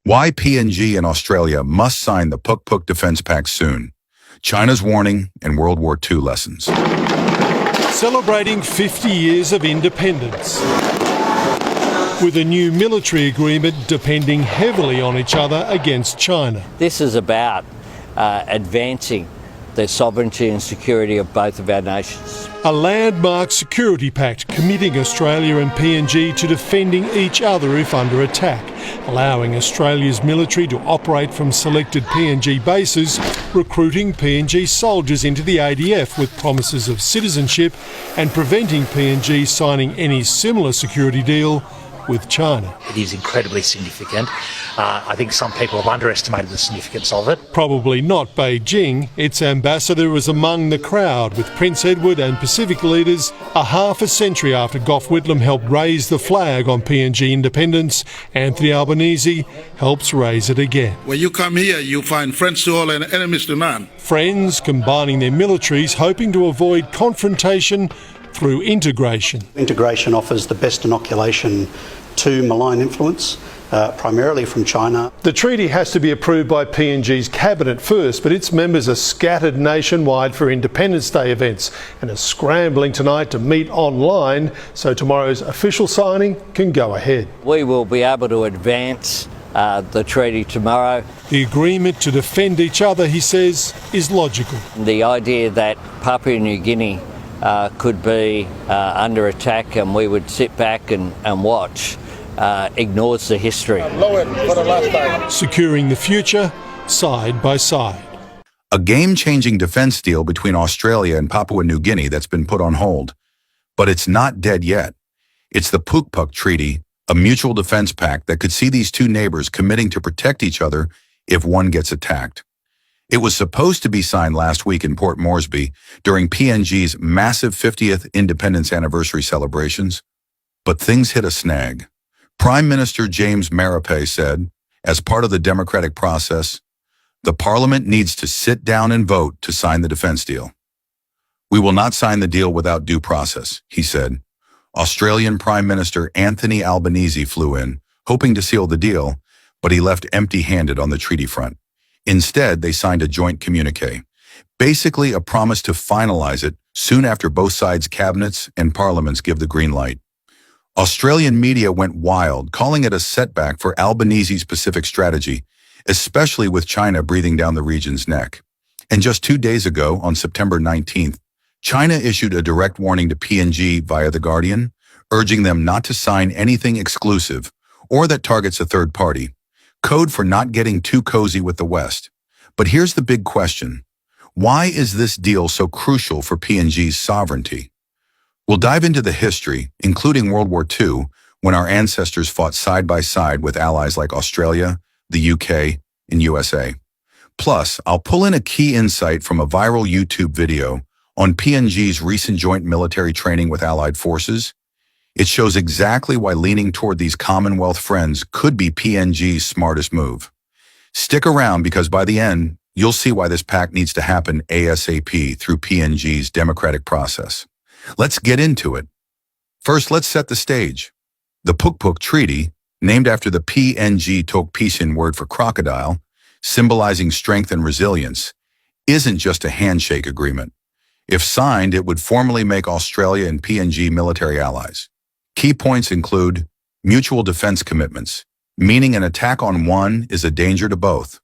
Why PNG and Australia must sign the Puk-Puk Defense Pact soon. China's warning and World War II lessons. Celebrating 50 years of independence, with a new military agreement depending heavily on each other against China. This is about advancing the sovereignty and security of both of our nations. A landmark security pact committing Australia and PNG to defending each other if under attack, allowing Australia's military to operate from selected PNG bases, recruiting PNG soldiers into the ADF with promises of citizenship, and preventing PNG signing any similar security deal with China. It is incredibly significant. I think some people have underestimated the significance of it. Probably not Beijing. Its ambassador was among the crowd with Prince Edward and Pacific leaders a half a century after Gough Whitlam helped raise the flag on PNG independence. Anthony Albanese helps raise it again. When you come here, you find friends to all and enemies to none. Friends combining their militaries, hoping to avoid confrontation through integration. Integration offers the best inoculation to malign influence, primarily from China. The treaty has to be approved by PNG's cabinet first, but its members are scattered nationwide for Independence Day events and are scrambling tonight to meet online so tomorrow's official signing can go ahead. We will be able to advance the treaty tomorrow. The agreement to defend each other, he says, is logical. The idea that Papua New Guinea could be under attack and we would sit back and watch ignores the history. Securing the future side by side. A game-changing defense deal between Australia and Papua New Guinea that's been put on hold. But it's not dead yet. It's the Puk-Puk Treaty, a mutual defense pact that could see these two neighbors committing to protect each other if one gets attacked. It was supposed to be signed last week in Port Moresby during PNG's massive 50th independence anniversary celebrations, but things hit a snag. Prime Minister James Marape said, as part of the democratic process, the Parliament needs to sit down and vote to sign the defense deal. We will not sign the deal without due process, he said. Australian Prime Minister Anthony Albanese flew in, hoping to seal the deal, but he left empty-handed on the treaty front. Instead, they signed a joint communique, basically a promise to finalize it soon after both sides' cabinets and parliaments give the green light. Australian media went wild, calling it a setback for Albanese's Pacific strategy, especially with China breathing down the region's neck. And just 2 days ago, on September 19th, China issued a direct warning to PNG via The Guardian, urging them not to sign anything exclusive or that targets a third party. Code for not getting too cozy with the West. But here's the big question. Why is this deal so crucial for PNG's sovereignty? We'll dive into the history, including World War II, when our ancestors fought side by side with allies like Australia, the UK, and USA. Plus, I'll pull in a key insight from a viral YouTube video on PNG's recent joint military training with allied forces. It shows exactly why leaning toward these Commonwealth friends could be PNG's smartest move. Stick around because by the end, you'll see why this pact needs to happen ASAP through PNG's democratic process. Let's get into it. First, let's set the stage. The Puk-Puk Treaty, named after the PNG Tok Pisin word for crocodile, symbolizing strength and resilience, isn't just a handshake agreement. If signed, it would formally make Australia and PNG military allies. Key points include mutual defense commitments, meaning an attack on one is a danger to both,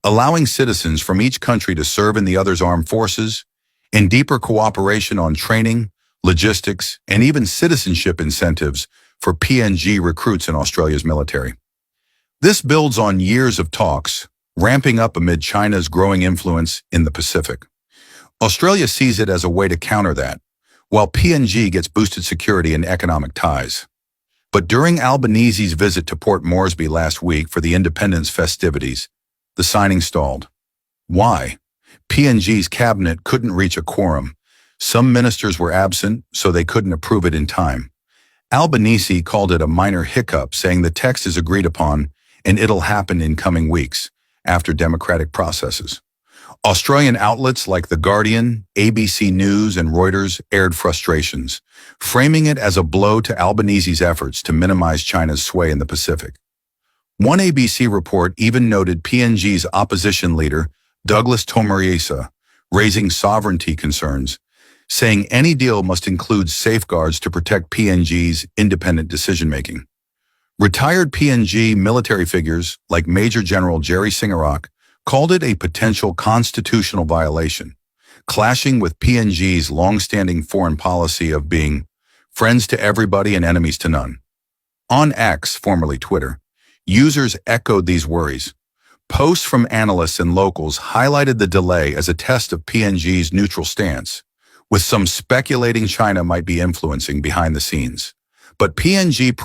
allowing citizens from each country to serve in the other's armed forces, and deeper cooperation on training, logistics, and even citizenship incentives for PNG recruits in Australia's military. This builds on years of talks, ramping up amid China's growing influence in the Pacific. Australia sees it as a way to counter that, while PNG gets boosted security and economic ties. But during Albanese's visit to Port Moresby last week for the independence festivities, the signing stalled. Why? PNG's cabinet couldn't reach a quorum. Some ministers were absent, so they couldn't approve it in time. Albanese called it a minor hiccup, saying the text is agreed upon and it'll happen in coming weeks after democratic processes. Australian outlets like The Guardian, ABC News, and Reuters aired frustrations, framing it as a blow to Albanese's efforts to minimize China's sway in the Pacific. One ABC report even noted PNG's opposition leader, Douglas Tomariisa, raising sovereignty concerns, saying any deal must include safeguards to protect PNG's independent decision-making. Retired PNG military figures like Major General Jerry Singarak called it a potential constitutional violation, clashing with PNG's long-standing foreign policy of being friends to everybody and enemies to none. On X, formerly Twitter, users echoed these worries. Posts from analysts and locals highlighted the delay as a test of PNG's neutral stance, with some speculating China might be influencing behind the scenes. But PNG